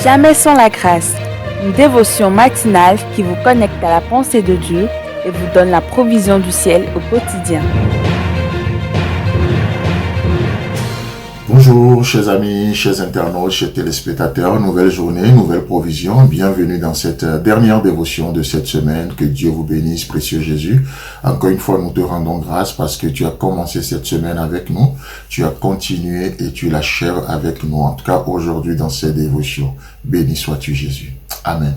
Jamais sans la grâce, une dévotion matinale qui vous connecte à la pensée de Dieu et vous donne la provision du ciel au quotidien. Bonjour chers amis, chers internautes, chers téléspectateurs, nouvelle journée, nouvelle provision, bienvenue dans cette dernière dévotion de cette semaine, que Dieu vous bénisse, précieux Jésus. Encore une fois, nous te rendons grâce parce que tu as commencé cette semaine avec nous, tu as continué et tu l'achèves avec nous, en tout cas aujourd'hui dans cette dévotion. Béni sois-tu Jésus. Amen.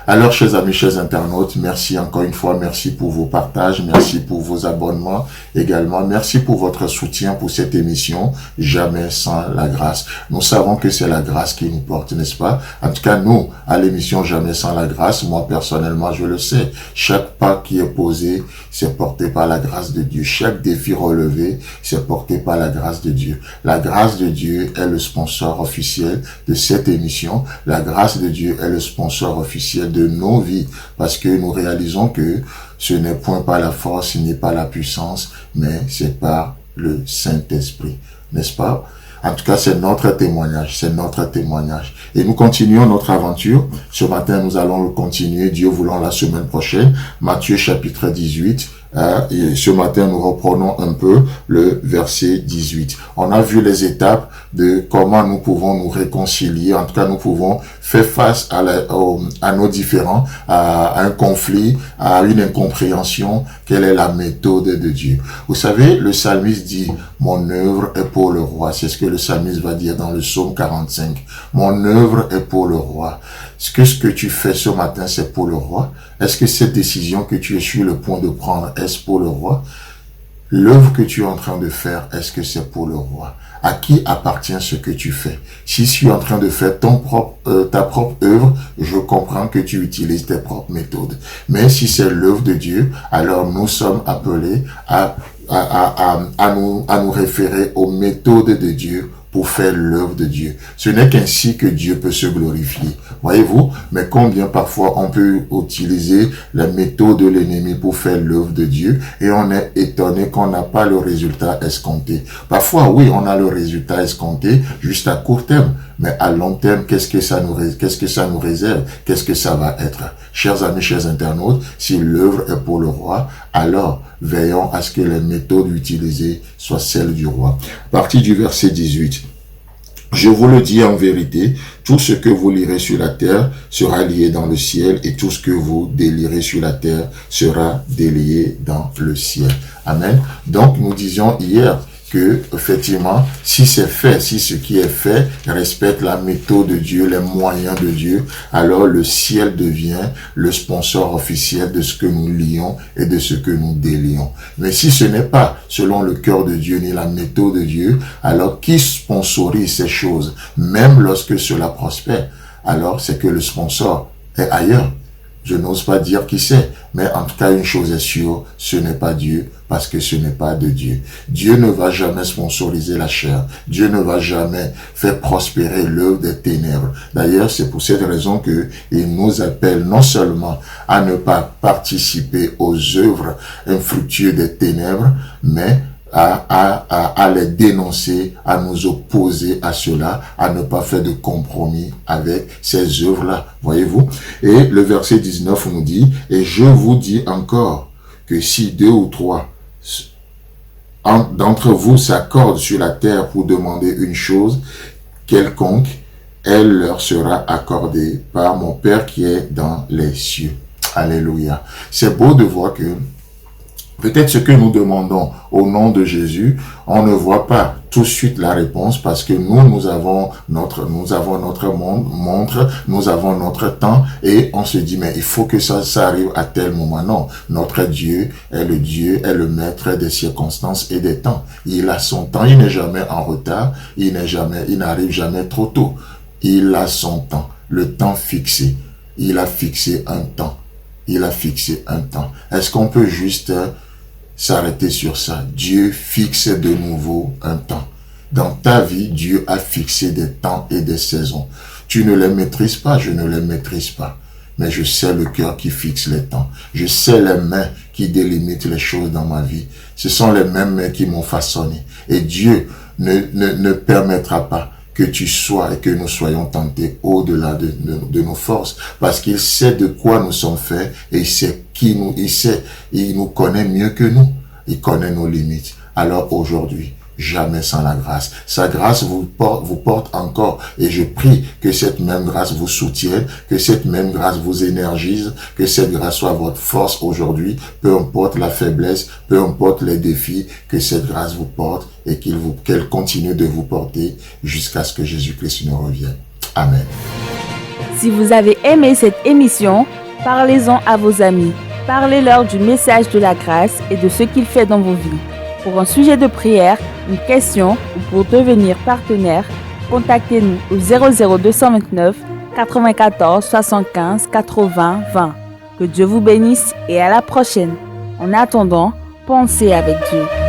Alors, chers amis, chers internautes, merci encore une fois, merci pour vos partages, merci pour vos abonnements également, merci pour votre soutien pour cette émission, Jamais sans la grâce. Nous savons que c'est la grâce qui nous porte, n'est-ce pas? En tout cas, nous, à l'émission Jamais sans la grâce, moi personnellement, je le sais, chaque pas qui est posé, c'est porté par la grâce de Dieu. Chaque défi relevé, c'est porté par la grâce de Dieu. La grâce de Dieu est le sponsor officiel de cette émission. La grâce de Dieu est le sponsor officiel de nos vies, parce que nous réalisons que ce n'est point par la force, ce n'est pas la puissance, mais c'est par le Saint-Esprit, n'est-ce pas? En tout cas, c'est notre témoignage, c'est notre témoignage. Et nous continuons notre aventure. Ce matin, nous allons le continuer, Dieu voulant, la semaine prochaine. Matthieu chapitre 18. Et ce matin, nous reprenons un peu le verset 18. On a vu les étapes de comment nous pouvons nous réconcilier. En tout cas, nous pouvons faire face à nos différends, à un conflit, à une incompréhension. Quelle est la méthode de Dieu? Vous savez, le psalmiste dit, mon œuvre est pour le roi. C'est ce que le psalmiste va dire dans le psaume 45. Mon œuvre est pour le roi. Est-ce que ce que tu fais ce matin, c'est pour le roi? Est-ce que cette décision que tu es sur le point de prendre, est-ce pour le roi? L'œuvre que tu es en train de faire, est-ce que c'est pour le roi? À qui appartient ce que tu fais? Si tu es en train de faire ta propre œuvre, je comprends que tu utilises tes propres méthodes. Mais si c'est l'œuvre de Dieu, alors nous sommes appelés à nous référer aux méthodes de Dieu pour faire l'œuvre de Dieu. Ce n'est qu'ainsi que Dieu peut se glorifier. Voyez-vous, mais combien parfois on peut utiliser la méthode de l'ennemi pour faire l'œuvre de Dieu et on est étonné qu'on n'a pas le résultat escompté. Parfois, oui, on a le résultat escompté juste à court terme, mais à long terme, qu'est-ce que ça nous réserve? Qu'est-ce que ça va être? Chers amis, chers internautes, si l'œuvre est pour le roi, alors veillons à ce que les méthodes utilisées soient celles du roi. À partir du verset 18. Je vous le dis en vérité, tout ce que vous lirez sur la terre sera lié dans le ciel et tout ce que vous délirez sur la terre sera délié dans le ciel. Amen. Donc, nous disions hier que, effectivement, si c'est fait, si ce qui est fait respecte la méthode de Dieu, les moyens de Dieu, alors le ciel devient le sponsor officiel de ce que nous lions et de ce que nous délions. Mais si ce n'est pas selon le cœur de Dieu ni la méthode de Dieu, alors qui sponsorise ces choses, même lorsque cela prospère? Alors c'est que le sponsor est ailleurs. Je n'ose pas dire qui c'est, mais en tout cas une chose est sûre, ce n'est pas Dieu, parce que ce n'est pas de Dieu. Dieu ne va jamais sponsoriser la chair. Dieu ne va jamais faire prospérer l'œuvre des ténèbres. D'ailleurs, c'est pour cette raison que il nous appelle non seulement à ne pas participer aux œuvres infructueuses des ténèbres, mais à les dénoncer, à nous opposer à cela, à ne pas faire de compromis avec ces œuvres-là. Voyez-vous? Et le verset 19 nous dit, et je vous dis encore que si 2 ou 3 d'entre vous s'accordent sur la terre pour demander une chose quelconque, elle leur sera accordée par mon Père qui est dans les cieux. Alléluia. C'est beau de voir que peut-être ce que nous demandons au nom de Jésus, on ne voit pas tout de suite la réponse parce que nous avons notre montre, nous avons notre temps et on se dit mais il faut que ça arrive à tel moment. Non, notre Dieu est le maître des circonstances et des temps. Il a son temps, il n'est jamais en retard, il n'arrive jamais trop tôt. Il a son temps, le temps fixé. Il a fixé un temps. Il a fixé un temps. Est-ce qu'on peut juste s'arrêter sur ça? Dieu fixe de nouveau un temps. Dans ta vie, Dieu a fixé des temps et des saisons. Tu ne les maîtrises pas, je ne les maîtrise pas. Mais je sais le cœur qui fixe les temps. Je sais les mains qui délimitent les choses dans ma vie. Ce sont les mêmes mains qui m'ont façonné. Et Dieu ne permettra pas que tu sois et que nous soyons tentés au-delà de nos forces, parce qu'il sait de quoi nous sommes faits et il nous connaît mieux que nous. Il connaît nos limites. Alors aujourd'hui, jamais sans la grâce. Sa grâce vous porte encore. Et je prie que cette même grâce vous soutienne, que cette même grâce vous énergise, que cette grâce soit votre force aujourd'hui, peu importe la faiblesse, peu importe les défis, que cette grâce vous porte et qu'elle continue de vous porter jusqu'à ce que Jésus-Christ ne revienne. Amen. Si vous avez aimé cette émission, parlez-en à vos amis. Parlez-leur du message de la grâce et de ce qu'il fait dans vos vies. Pour un sujet de prière, une question ou pour devenir partenaire, contactez-nous au 00229 94 75 80 20. Que Dieu vous bénisse et à la prochaine. En attendant, pensez avec Dieu.